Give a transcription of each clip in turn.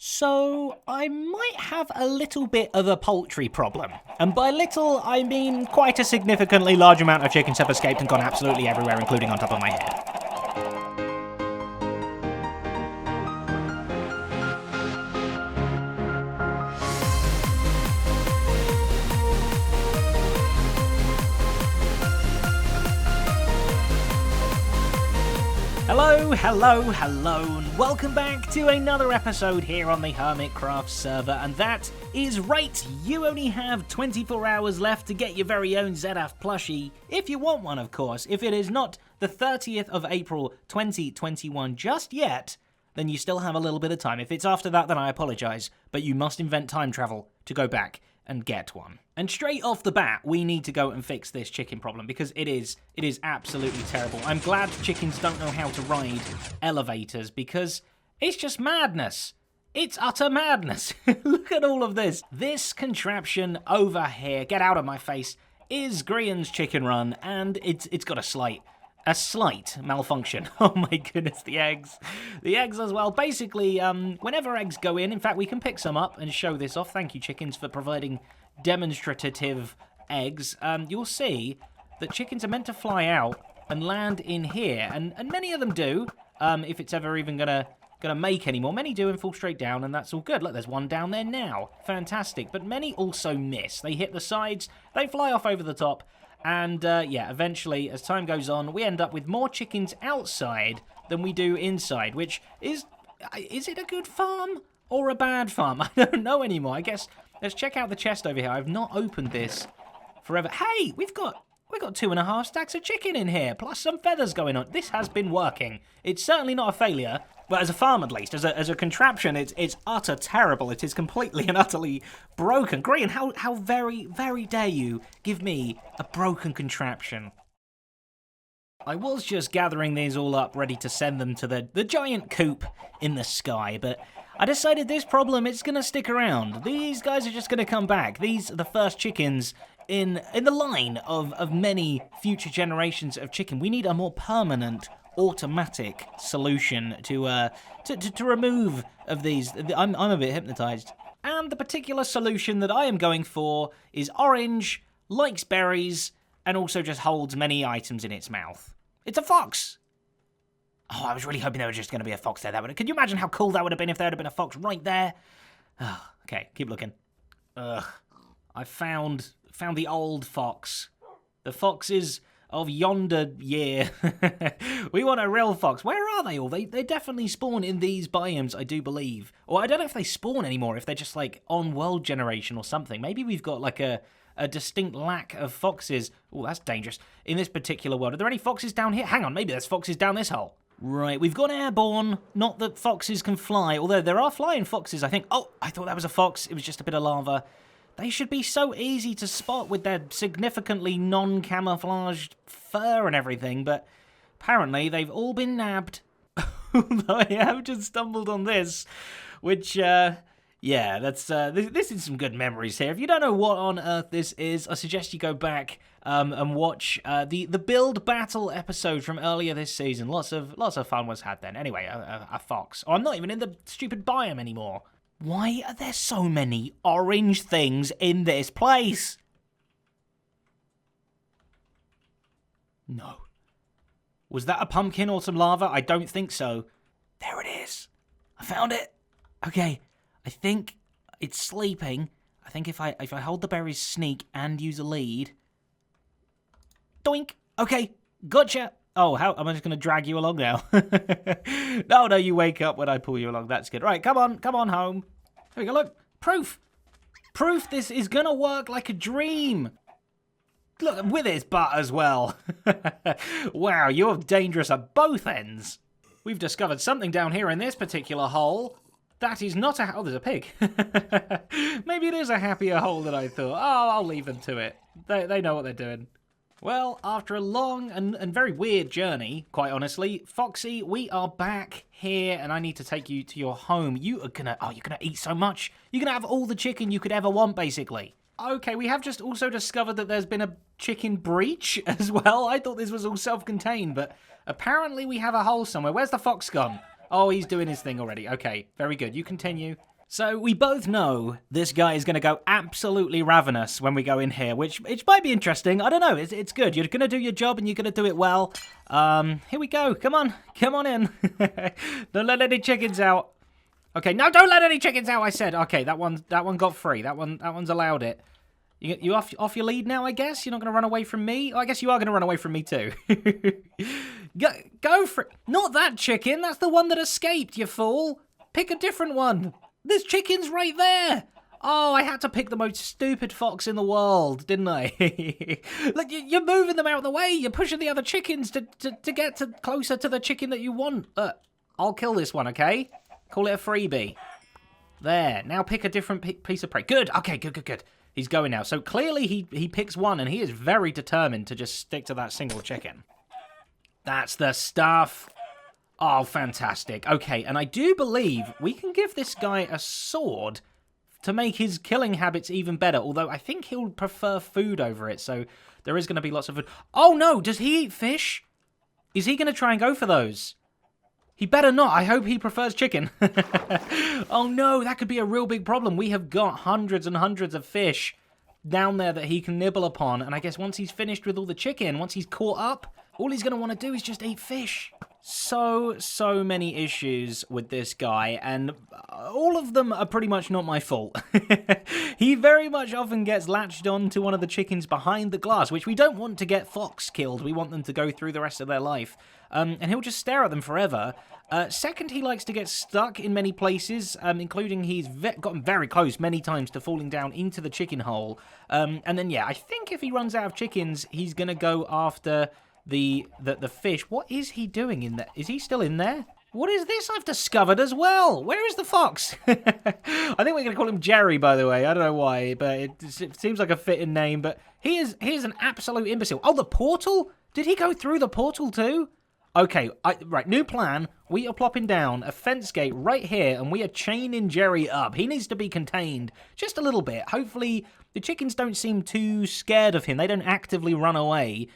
So, I might have a little bit of a poultry problem. And by little, I mean quite a significantly large amount of chickens have escaped and gone absolutely everywhere, including on top of my head. Hello, and welcome back to another episode here on the Hermitcraft server, and that is right, you only have 24 hours left to get your very own Zedaph plushie, if you want one of course. If it is not the 30th of April 2021 just yet, then you still have a little bit of time. If it's after that, then I apologise, but you must invent time travel to go back and get one. And straight off the bat, we need to go and fix this chicken problem because it is absolutely terrible. I'm glad chickens don't know how to ride elevators because it's just madness. It's utter madness. Look at all of this. This contraption over here, get out of my face, is Grian's Chicken Run, and it's got a slight malfunction. Oh my goodness, the eggs as well. Basically, whenever eggs go in fact, we can pick some up and show this off. Thank you, chickens, for providing demonstrative eggs. You'll see that chickens are meant to fly out and land in here, and many of them do, if it's ever even gonna make any more. Many do and fall straight down, and that's all good. Look, there's one down there now. Fantastic. But many also miss. They hit the sides, they fly off over the top, and yeah, eventually, as time goes on, we end up with more chickens outside than we do inside, which is it a good farm or a bad farm? I don't know anymore. I guess let's check out the chest over here. I've not opened this forever. Hey, we've got 2.5 stacks of chicken in here, plus some feathers going on. This has been working. It's certainly not a failure, but as a farm at least, as a contraption, it's utter terrible. It is completely and utterly broken. Grian, how very, very dare you give me a broken contraption? I was just gathering these all up, ready to send them to the giant coop in the sky, but I decided this problem, it's going to stick around. These guys are just going to come back. These are the first chickens in the line of many future generations of chicken. We need a more permanent, automatic solution to remove of these. I'm a bit hypnotized. And the particular solution that I am going for is orange, likes berries, and also just holds many items in its mouth. It's a fox. Oh, I was really hoping there was just going to be a fox there. Could you imagine how cool that would have been if there had been a fox right there? Oh, okay, keep looking. Ugh. I found the old fox. The foxes of yonder year. We want a real fox. Where are they all? They definitely spawn in these biomes, I do believe. Or I don't know if they spawn anymore, if they're just like on world generation or something. Maybe we've got like a distinct lack of foxes. Oh, that's dangerous. In this particular world. Are there any foxes down here? Hang on, maybe there's foxes down this hole. Right, we've gone airborne. Not that foxes can fly, although there are flying foxes, I think. Oh, I thought that was a fox. It was just a bit of lava. They should be so easy to spot with their significantly non-camouflaged fur and everything, but apparently they've all been nabbed. Although I have just stumbled on this, which, yeah, that's this is some good memories here. If you don't know what on earth this is, I suggest you go back and watch the build battle episode from earlier this season. Lots of fun was had then. Anyway, a fox. Oh, I'm not even in the stupid biome anymore. Why are there so many orange things in this place? No. Was that a pumpkin or some lava? I don't think so. There it is. I found it. Okay. I think it's sleeping. I think if I hold the berries sneak and use a lead. Doink. Okay. Gotcha. Oh, how am I just going to drag you along now? No, you wake up when I pull you along. That's good. Right, come on home. Here we go, look. Proof this is going to work like a dream. Look, with his butt as well. Wow, you're dangerous at both ends. We've discovered something down here in this particular hole. That is not a... Oh, there's a pig. Maybe it is a happier hole than I thought. Oh, I'll leave them to it. They know what they're doing. Well, after a long and very weird journey, quite honestly, Foxy, we are back here, and I need to take you to your home. You're gonna eat so much. You're gonna have all the chicken you could ever want, basically. Okay, we have just also discovered that there's been a chicken breach as well. I thought this was all self-contained, but apparently we have a hole somewhere. Where's the fox gone? Oh, he's doing his thing already. Okay, very good. You continue. So we both know this guy is going to go absolutely ravenous when we go in here, which might be interesting. I don't know. It's good. You're going to do your job and you're going to do it well. Here we go. Come on. Come on in. Don't let any chickens out. Okay, no, don't let any chickens out, I said. Okay, that one got free. That one's allowed it. You off your lead now, I guess? You're not going to run away from me? Oh, I guess you are going to run away from me too. Go for it. Not that chicken. That's the one that escaped, you fool. Pick a different one. There's chickens right there. Oh, I had to pick the most stupid fox in the world, didn't I? Look, you're moving them out of the way. You're pushing the other chickens to get closer to the chicken that you want. I'll kill this one, okay? Call it a freebie. There. Now pick a different piece of prey. Good. Okay, good. He's going now. So clearly he picks one, and he is very determined to just stick to that single chicken. That's the stuff. Oh, fantastic. Okay, and I do believe we can give this guy a sword to make his killing habits even better, although I think he'll prefer food over it, so there is going to be lots of food. Oh, no, does he eat fish? Is he going to try and go for those? He better not. I hope he prefers chicken. Oh, no, that could be a real big problem. We have got hundreds and hundreds of fish down there that he can nibble upon, and I guess once he's finished with all the chicken, once he's caught up, all he's going to want to do is just eat fish. So many issues with this guy, and all of them are pretty much not my fault. He very much often gets latched on to one of the chickens behind the glass, which we don't want to get fox killed. We want them to go through the rest of their life. And he'll just stare at them forever. Second, he likes to get stuck in many places, including he's gotten very close many times to falling down into the chicken hole. And then, yeah, I think if he runs out of chickens, he's going to go after the fish. What is he doing in there? Is he still in there? What is this I've discovered as well? Where is the fox? I think we're going to call him Jerry, by the way. I don't know why, but it seems like a fitting name. But he is an absolute imbecile. Oh, the portal? Did he go through the portal too? Okay, right, new plan. We are plopping down a fence gate right here, and we are chaining Jerry up. He needs to be contained just a little bit. Hopefully, the chickens don't seem too scared of him. They don't actively run away.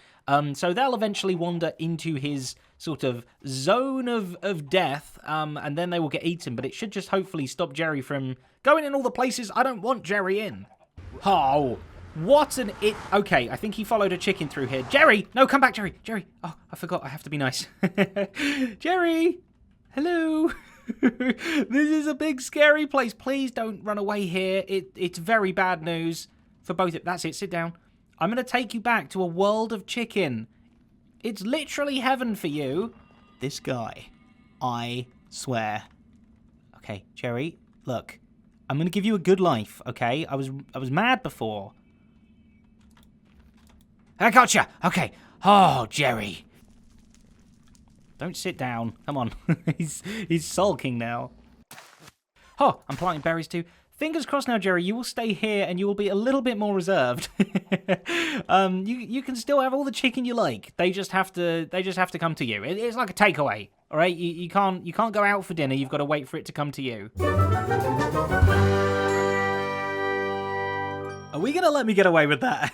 So they'll eventually wander into his sort of zone of death, and then they will get eaten. But it should just hopefully stop Jerry from going in all the places I don't want Jerry in. Oh, what an it. Okay, I think he followed a chicken through here. Jerry! No, come back, Jerry. Jerry. Oh, I forgot. I have to be nice. Jerry! Hello! This is a big, scary place. Please don't run away here. It's very bad news for both of... That's it. Sit down. I'm going to take you back to a world of chicken. It's literally heaven for you. This guy. I swear. Okay, Jerry, look. I'm going to give you a good life, okay? I was mad before. I gotcha. Okay. Oh, Jerry. Don't sit down. Come on. He's sulking now. Oh, I'm planting berries too. Fingers crossed now, Jerry, you will stay here and you will be a little bit more reserved. You can still have all the chicken you like. They just have to come to you. It's like a takeaway, all right? You can't go out for dinner. You've got to wait for it to come to you. Are we going to let me get away with that?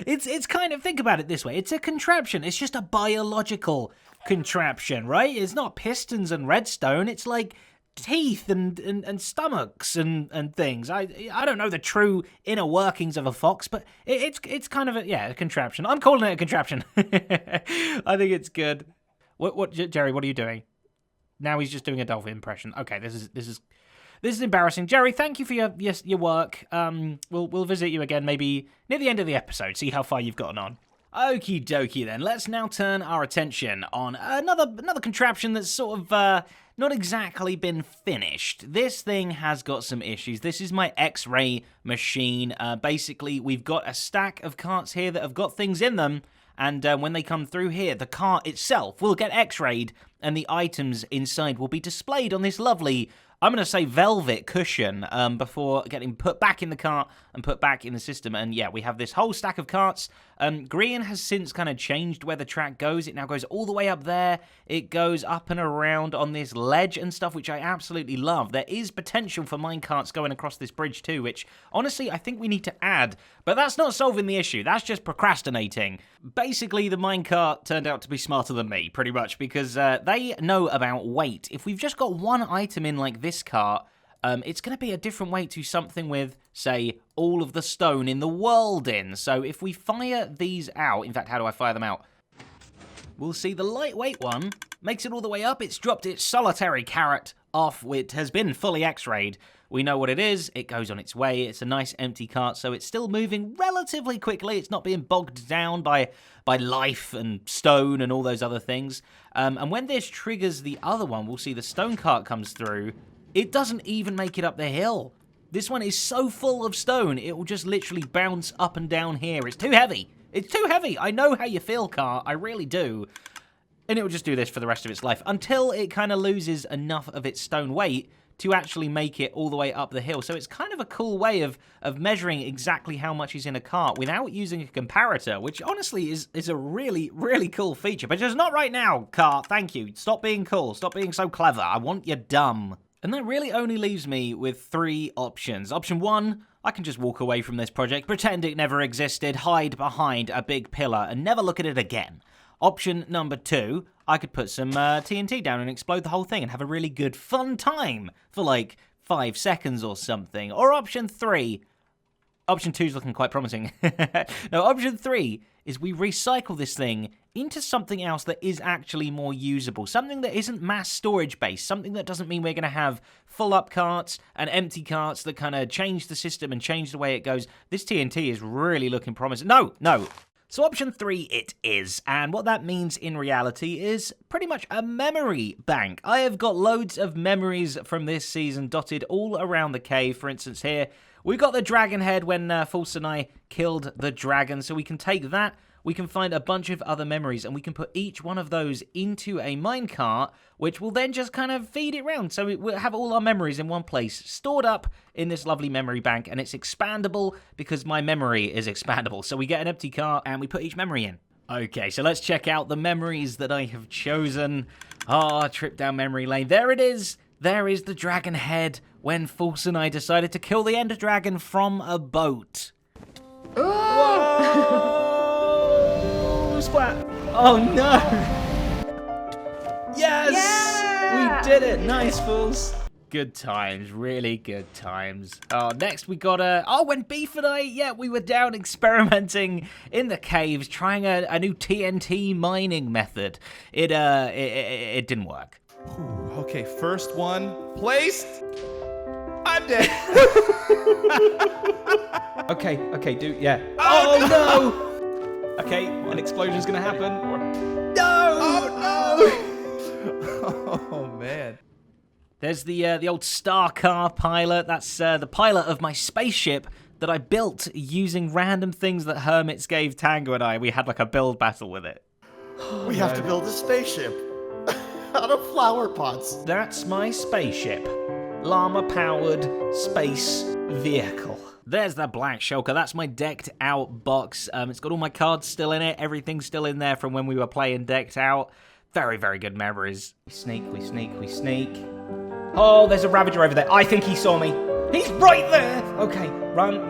It's kind of, think about it this way. It's a contraption. It's just a biological contraption, right? It's not pistons and redstone. It's like teeth and stomachs and things. I don't know the true inner workings of a fox, but it's kind of a contraption. I'm calling it a contraption. I think it's good. What Jerry? What are you doing? Now he's just doing a dolphin impression. Okay, this is embarrassing. Jerry, thank you for your work. We'll visit you again maybe near the end of the episode. See how far you've gotten on. Okie dokie then. Let's now turn our attention on another contraption that's sort of not exactly been finished. This thing has got some issues. This is my X-ray machine. Basically, we've got a stack of carts here that have got things in them, and when they come through here, the cart itself will get X-rayed, and the items inside will be displayed on this lovely, I'm going to say velvet cushion, before getting put back in the cart and put back in the system. And yeah, we have this whole stack of carts. Green has since kind of changed where the track goes. It now goes all the way up there. It goes up and around on this ledge and stuff, which I absolutely love. There is potential for minecarts going across this bridge too, which honestly I think we need to add. But that's not solving the issue. That's just procrastinating. Basically, the minecart turned out to be smarter than me, pretty much, because they know about weight. If we've just got one item in like this cart, it's going to be a different weight to something with, say, all of the stone in the world in. So if we fire these out, in fact, how do I fire them out? We'll see the lightweight one makes it all the way up. It's dropped its solitary carrot off. It has been fully x-rayed. We know what it is. It goes on its way. It's a nice empty cart, so it's still moving relatively quickly. It's not being bogged down by life and stone and all those other things. And when this triggers the other one, we'll see the stone cart comes through. It doesn't even make it up the hill. This one is so full of stone, it will just literally bounce up and down here. It's too heavy. It's too heavy. I know how you feel, cart. I really do. And it will just do this for the rest of its life until it kind of loses enough of its stone weight to actually make it all the way up the hill. So it's kind of a cool way of measuring exactly how much is in a cart without using a comparator, which honestly is a really, really cool feature. But just not right now, cart. Thank you. Stop being cool. Stop being so clever. I want you dumb. And that really only leaves me with 3 options. Option 1, I can just walk away from this project, pretend it never existed, hide behind a big pillar, and never look at it again. Option number 2, I could put some TNT down and explode the whole thing and have a really good fun time for like 5 seconds or something. Or option 3, option 2 is looking quite promising. No, option 3 is we recycle this thing into something else that is actually more usable. Something that isn't mass storage based. Something that doesn't mean we're going to have full up carts and empty carts that kind of change the system and change the way it goes. This TNT is really looking promising. No. So option 3 it is, and what that means in reality is pretty much a memory bank. I have got loads of memories from this season dotted all around the cave. For instance here, we've got the dragon head when Fulsa and I killed the dragon, so we can take that, we can find a bunch of other memories, and we can put each one of those into a minecart, which will then just kind of feed it around. So we'll have all our memories in one place, stored up in this lovely memory bank, and it's expandable because my memory is expandable. So we get an empty cart, and we put each memory in. Okay, so let's check out the memories that I have chosen. Trip down memory lane. There it is. There is the dragon head when Fulsa and I decided to kill the ender dragon from a boat. Whoa! Splat! Oh no! Yes! Yeah! We did it! Nice, fools! Good times, really good times. Next we got when Beef and I, we were down experimenting in the caves, trying a new TNT mining method. It didn't work. Ooh, okay, first one placed. I'm dead. Okay, dude, yeah. Oh no! Okay, an explosion's gonna happen. No! Oh, oh man. There's the old star car pilot. That's the pilot of my spaceship that I built using random things that Hermits gave Tango and I. We had like a build battle with it. We have to build a spaceship out of flower pots. That's my spaceship. Llama-powered space vehicle. There's the black shulker. That's my decked out box. It's got all my cards still in it. Everything's still in there from when we were playing decked out. Very, very good memories. We sneak. Oh, there's a Ravager over there. I think he saw me. He's right there. Okay, run.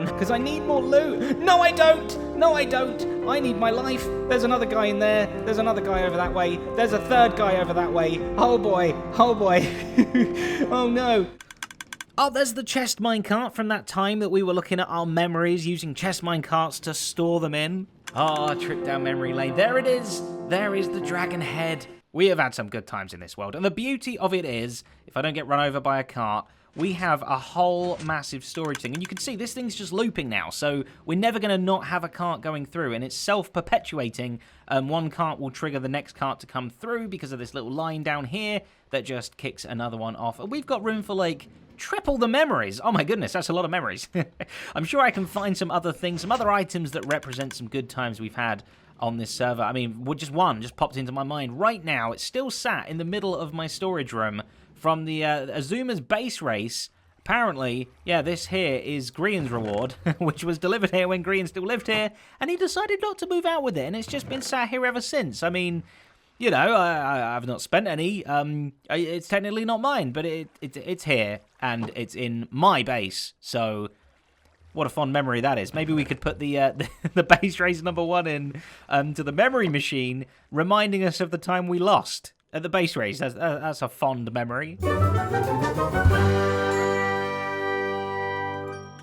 Because I need more loot. No, I don't. I need my life. There's another guy in there. There's another guy over that way. There's a third guy over that way. Oh boy. Oh no. Oh, there's the chest minecart from that time that we were looking at our memories using chest minecarts to store them in. Trip down memory lane. There it is. There is the dragon head. We have had some good times in this world. And the beauty of it is, if I don't get run over by a cart, we have a whole massive storage thing. And you can see this thing's just looping now. So we're never going to not have a cart going through. And it's self-perpetuating. One cart will trigger the next cart to come through because of this little line down here that just kicks another one off. And we've got room for like triple the memories. Oh my goodness, that's a lot of memories. I'm sure I can find some other things, some other items that represent some good times we've had on this server. I mean, just one just popped into my mind right now. It's still sat in the middle of my storage room from the Azuma's base race apparently, yeah, this here is Grian's reward, which was delivered here when Grian still lived here, and he decided not to move out with it, and it's just been sat here ever since. I mean, you know, I've not spent any. It's technically not mine, but it's here, and it's in my base, so what a fond memory that is. Maybe we could put the base race number 1 in to the memory machine, reminding us of the time we lost at the base race. That's a fond memory.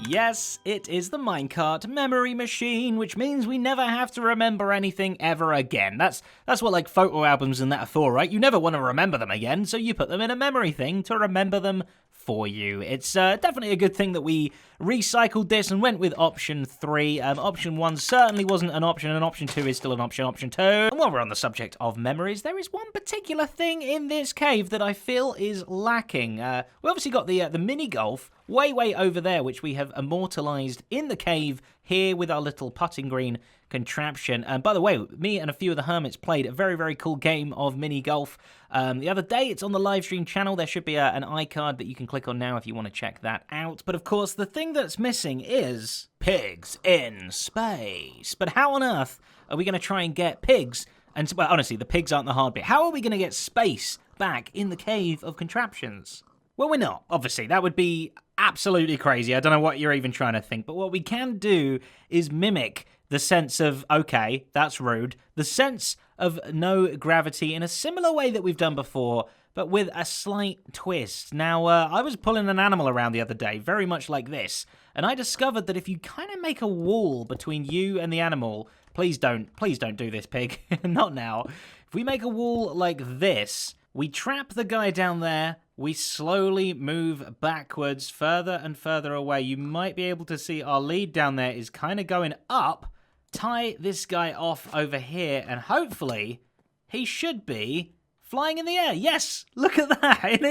Yes, it is the minecart memory machine, which means we never have to remember anything ever again. That's what like photo albums and that are for, right? You never want to remember them again, so you put them in a memory thing to remember them for you. It's definitely a good thing that we recycled this and went with option 3. Option 1 certainly wasn't an option, and option 2 is still an option. Option 2. And while we're on the subject of memories, there is one particular thing in this cave that I feel is lacking. We obviously got the mini golf way over there, which we have immortalized in the cave here with our little putting green contraption. And by the way, me and a few of the hermits played a very cool game of mini golf the other day. It's on the live stream channel. There should be an iCard that you can click on now if you want to check that out. But of course, the thing that's missing is pigs in space. But how on earth are we going to try and get pigs? And well, honestly, the pigs aren't the hard bit. How are we going to get space back in the cave of contraptions? Well, we're not, obviously. That would be absolutely crazy. I don't know what you're even trying to think. But what we can do is mimic the sense of, okay, that's rude, the sense of no gravity in a similar way that we've done before, but with a slight twist. Now, I was pulling an animal around the other day, very much like this, and I discovered that if you kind of make a wall between you and the animal, please don't do this, pig, not now. If we make a wall like this, we trap the guy down there, we slowly move backwards, further and further away. You might be able to see our lead down there is kind of going up. Tie this guy off over here, and hopefully he should be flying in the air. Yes, look at that. And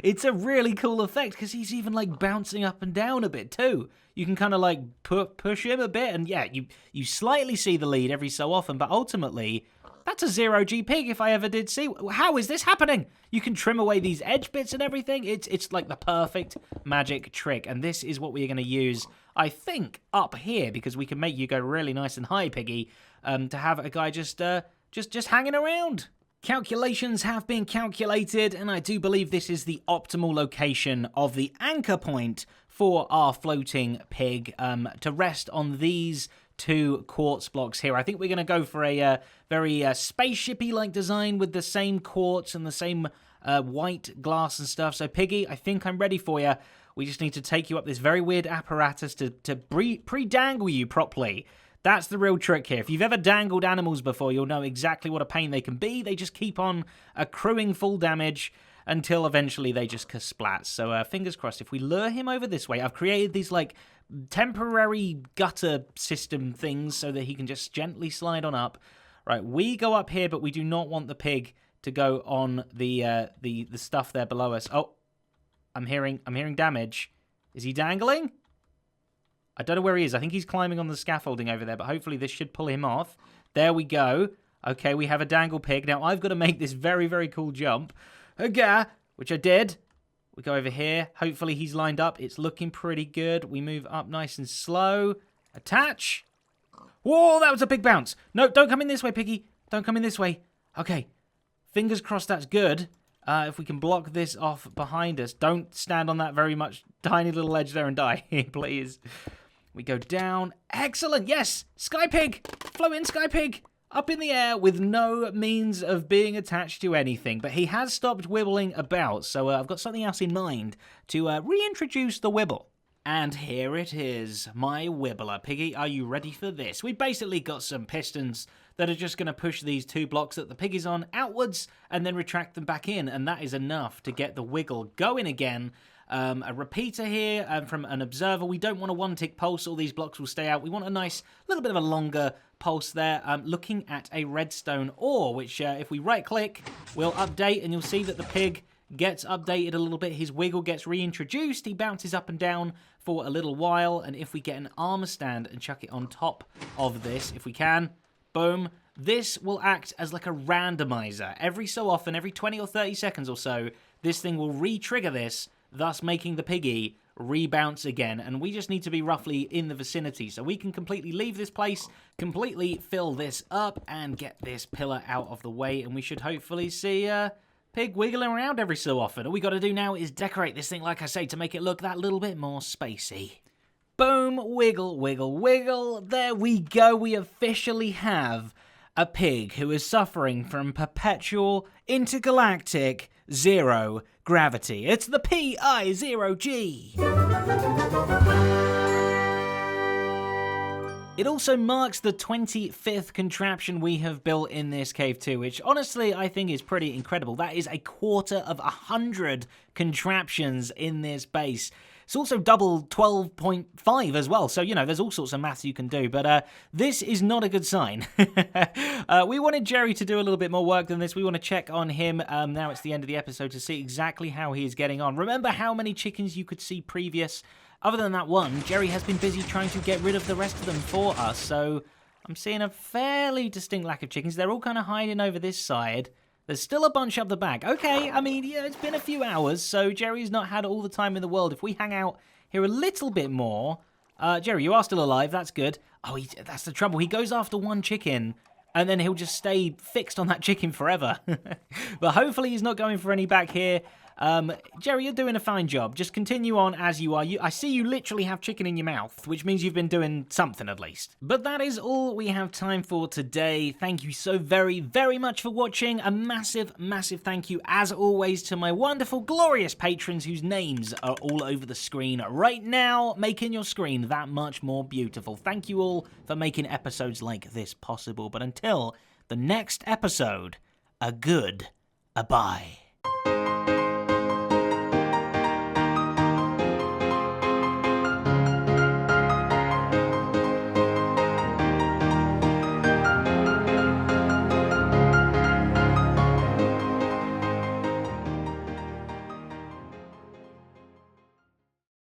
it's a really cool effect because he's even like bouncing up and down a bit too. You can kind of like push him a bit, and yeah, you slightly see the lead every so often, but ultimately that's a 0G pig if I ever did see. How is this happening? You can trim away these edge bits and everything. It's like the perfect magic trick, and this is what we're going to use, I think, up here, because we can make you go really nice and high, piggy, to have a guy just hanging around. Calculations have been calculated, and I do believe this is the optimal location of the anchor point for our floating pig to rest on these 2 quartz blocks here. I think we're going to go for a very spaceshipy like design with the same quartz and the same white glass and stuff. So Piggy, I think I'm ready for you. We just need to take you up this very weird apparatus to pre-dangle you properly. That's the real trick here. If you've ever dangled animals before, you'll know exactly what a pain they can be. They just keep on accruing full damage until eventually they just splat. So fingers crossed. If we lure him over this way, I've created these like temporary gutter system things so that he can just gently slide on up. Right, we go up here, but we do not want the pig to go on the stuff there below us. Oh, I'm hearing damage. Is he dangling? I don't know where he is. I think he's climbing on the scaffolding over there, but hopefully this should pull him off. There we go. Okay, we have a dangle pig. Now, I've got to make this very cool jump. Which I did. We go over here. Hopefully he's lined up. It's looking pretty good. We move up nice and slow. Attach. Whoa, that was a big bounce. No, don't come in this way, piggy. Don't come in this way. Okay. Fingers crossed that's good. If we can block this off behind us. Don't stand on that very much tiny little edge there and die, please. We go down. Excellent. Yes. Sky pig. Floating sky pig. Up in the air with no means of being attached to anything. But he has stopped wibbling about. So I've got something else in mind to reintroduce the wibble. And here it is, my wibbler. Piggy, are you ready for this? We've basically got some pistons that are just going to push these 2 blocks that the pig is on outwards and then retract them back in. And that is enough to get the wiggle going again. A repeater here from an observer. We don't want a 1-tick pulse. All these blocks will stay out. We want a nice little bit of a longer pulse there. Looking at a redstone ore, which if we right-click, we'll update. And you'll see that the pig gets updated a little bit. His wiggle gets reintroduced. He bounces up and down for a little while. And if we get an armor stand and chuck it on top of this, if we can, boom, this will act as like a randomizer. Every so often, every 20 or 30 seconds or so, this thing will re-trigger this. thus making the piggy rebounce again, and we just need to be roughly in the vicinity, so we can completely leave this place, completely fill this up, and get this pillar out of the way, and we should hopefully see Pig wiggling around every so often. All we got to do now is decorate this thing, like I say, to make it look that little bit more spacey. Boom, wiggle, wiggle, wiggle. There we go. We officially have a pig who is suffering from perpetual intergalactic zero gravity. It's the PI0G. It also marks the 25th contraption we have built in this cave too, which honestly I think is pretty incredible. That is a quarter of 100 contraptions in this base. It's also double 12.5 as well, so, you know, there's all sorts of maths you can do, but this is not a good sign. We wanted Jerry to do a little bit more work than this. We want to check on him, now it's the end of the episode, to see exactly how he is getting on. Remember how many chickens you could see previous? Other than that one, Jerry has been busy trying to get rid of the rest of them for us, so I'm seeing a fairly distinct lack of chickens. They're all kind of hiding over this side. There's still a bunch up the back. Okay, I mean, yeah, it's been a few hours, so Jerry's not had all the time in the world. If we hang out here a little bit more... Jerry, you are still alive. That's good. Oh, that's the trouble. He goes after one chicken, and then he'll just stay fixed on that chicken forever. But hopefully he's not going for any back here. Jerry, you're doing a fine job. Just continue on as you are. I see you literally have chicken in your mouth, which means you've been doing something at least. But that is all we have time for today. Thank you so very, very much for watching. A massive, massive thank you, as always, to my wonderful, glorious patrons whose names are all over the screen right now, making your screen that much more beautiful. Thank you all for making episodes like this possible. But until the next episode, a good-bye.